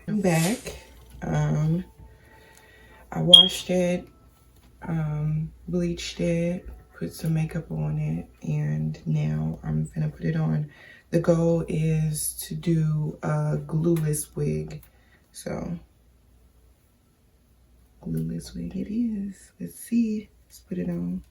I'm back. I washed it, bleached it, put some makeup on it, and now I'm gonna put it on. The goal is to do a glueless wig. So, glueless wig it is. Let's see. Let's put it on.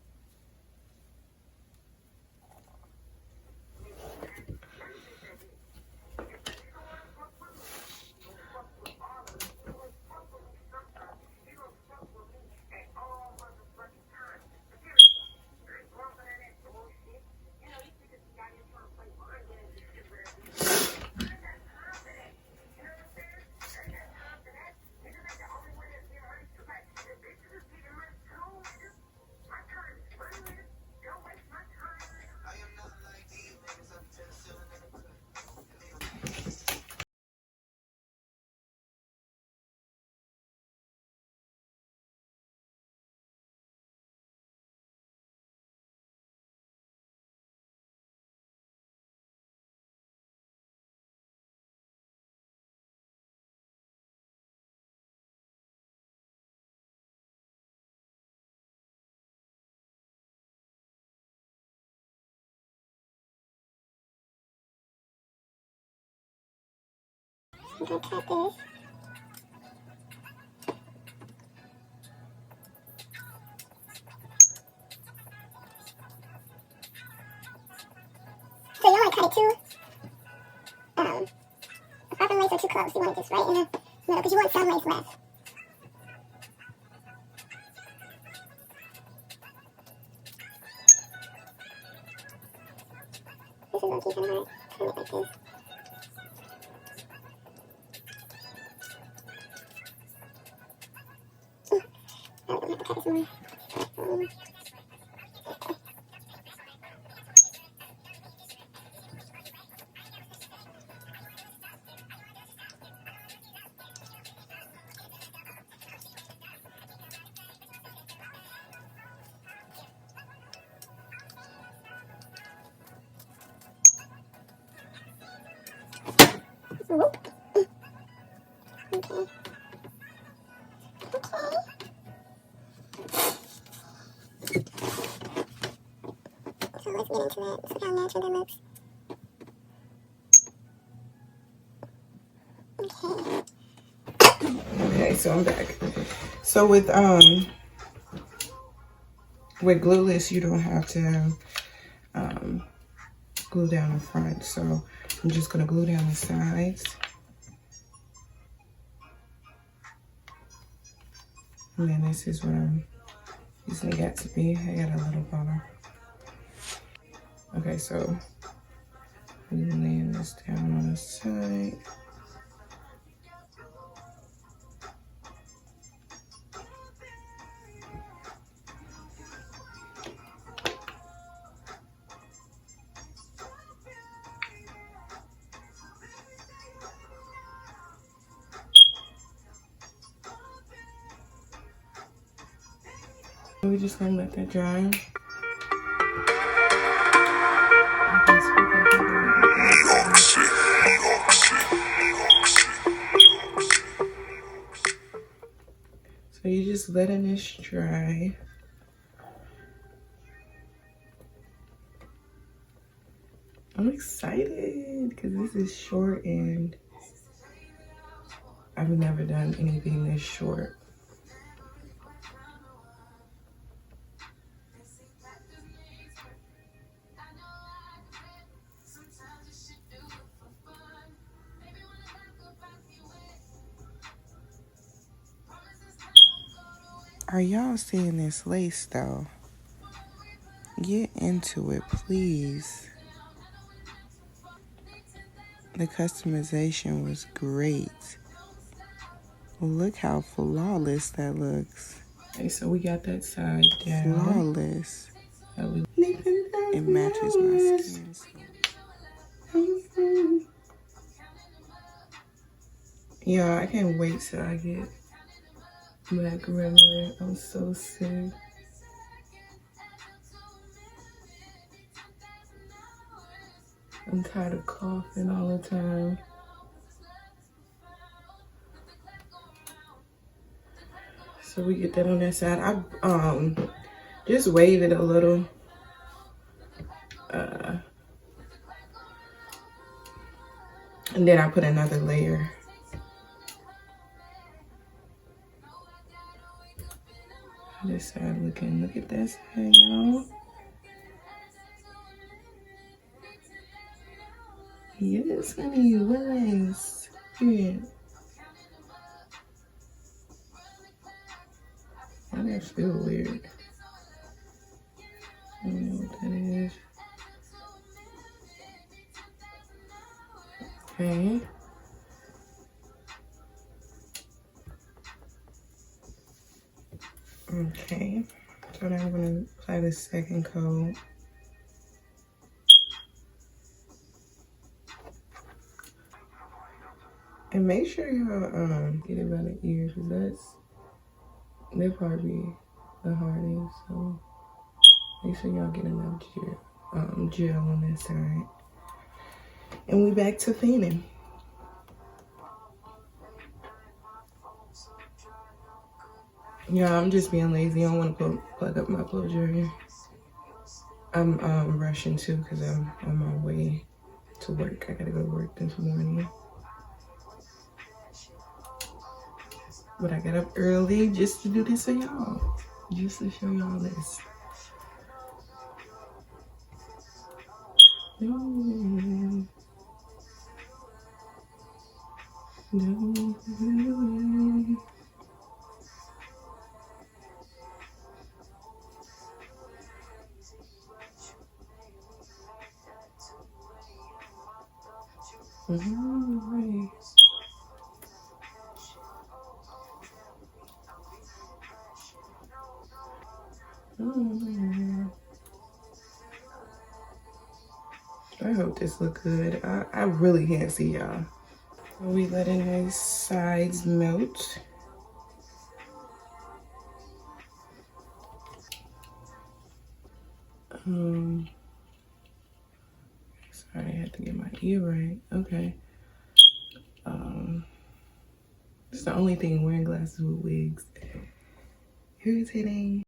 Go cut this. So you want to cut it too? The bottom lace are too close. You want it just right in the middle because you want some lace left. This is going to keep it hard. Turn it like this. I'm going to have to cut this more. Whoop. Okay. Okay. So let's get into that. Look how natural that looks. Okay. Okay, so I'm back. So with glueless, you don't have to glue down the front. So I'm just gonna glue down the sides. And then this is what I'm using the got2b. I got a little bottle. Okay, so I'm laying this down on the side. We're just gonna let that dry. So you're just letting this dry. I'm excited because this is short and I've never done anything this short. Are y'all seeing this lace though? Get into it, please. The customization was great. Look how flawless that looks. Okay, so we got that side down. Flawless. It matches my skin. Yeah, I can't wait till I get back regular. I'm so sick. I'm tired of coughing all the time. So we get that on that side. I just wave it a little. And then I put another layer. This side looking, look at that side, y'all. Yes, honey, yes. Yeah. Why that feel weird? I don't know what that is. Okay. Okay. So now I'm gonna apply the second coat. And make sure y'all get it by the ear, because that'll probably be the hardest. So make sure y'all get enough gel on that side. And we back to fanning. Yeah, I'm just being lazy. I don't want to plug up my blow dryer. I'm rushing too because I'm on my way to work. I gotta go to work this morning. But I got up early just to do this for y'all. Just to show y'all this. No. No. Right. I hope this look good. I really can't see y'all. We letting these sides melt. Sorry, I had to get my ear right. Okay. It's the only thing wearing glasses with wigs. Irritating.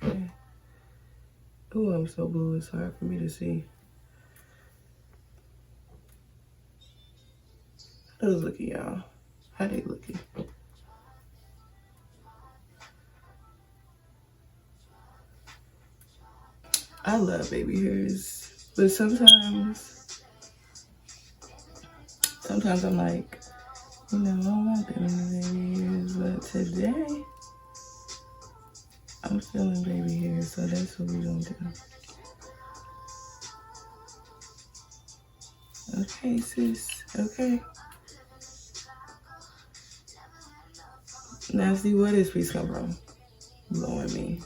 Okay. Oh, I'm so blue. It's hard for me to see. How those looking, y'all? How they looking? I love baby hairs, but sometimes I'm like, you know, I don't want them baby hairs, but today I'm feeling baby hairs, so that's what we gonna do. Okay, sis. Okay. Now see where this piece come from. Blowing me.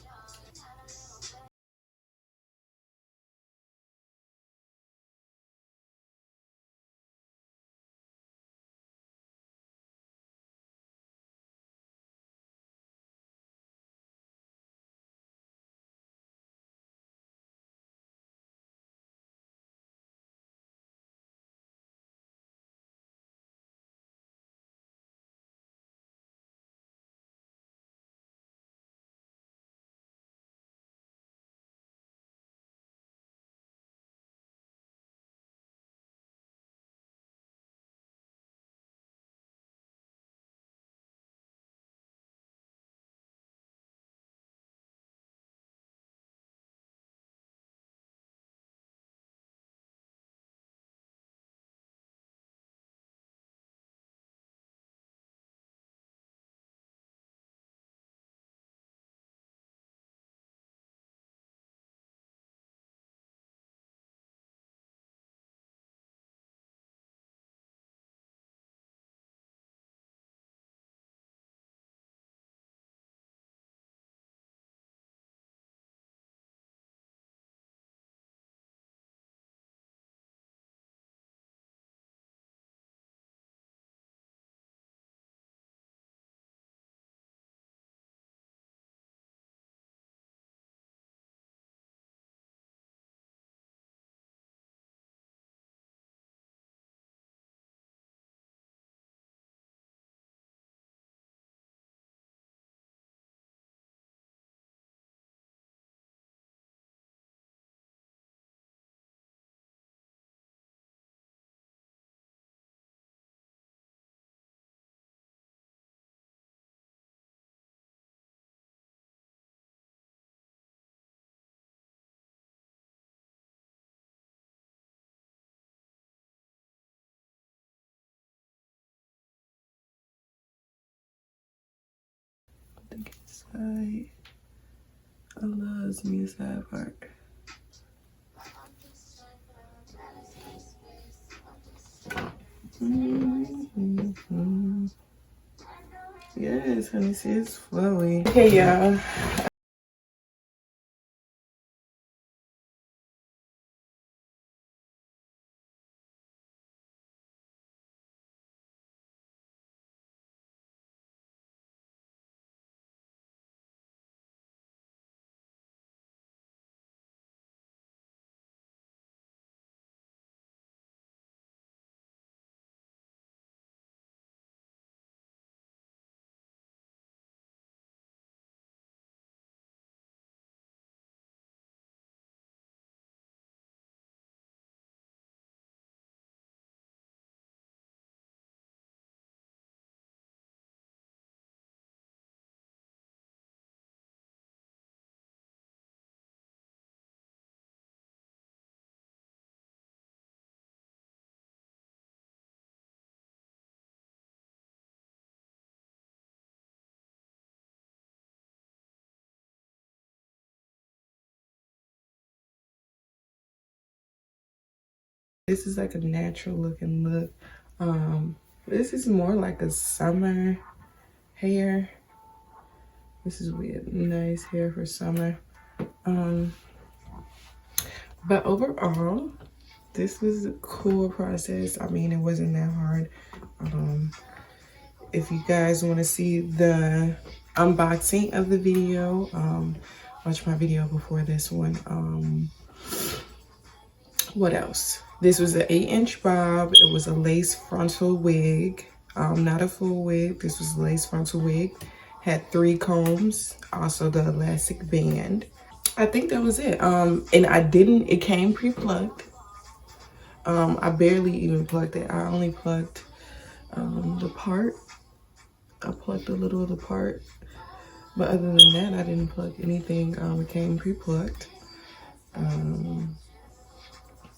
I think it's side. I love me a side part. Yes, honey, see, it's flowy. Okay, y'all. This is like a natural looking look. This is more like a summer hair. This is weird, nice hair for summer. But overall, this was a cool process. I mean, it wasn't that hard. If you guys want to see the unboxing of the video, watch my video before this one. What else? This was an 8-inch bob. It was a lace frontal wig. Not a full wig. This was a lace frontal wig. Had 3 combs, also the elastic band. I think that was it. And it came pre-plucked. I barely even plucked it. I only plucked the part. I plucked a little of the part. But other than that, I didn't pluck anything. It came pre-plucked.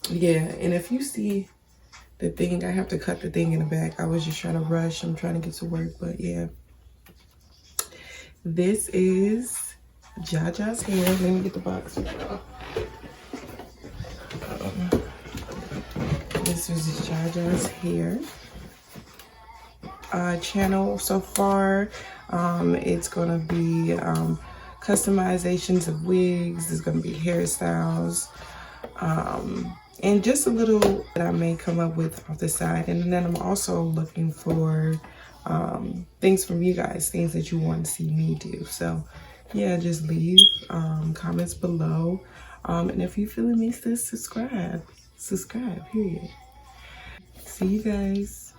Yeah, and if you see the thing, I have to cut the thing in the back. I was just trying to rush. I'm trying to get to work, but yeah. This is Jaja's hair. Let me get the box. This is Jaja's hair channel so far. It's gonna be customizations of wigs. There's gonna be hairstyles, and just a little that I may come up with off the side. And then I'm also looking for things from you guys, things that you want to see me do. So yeah, just leave comments below. And if you're feeling me, subscribe, period. See you guys.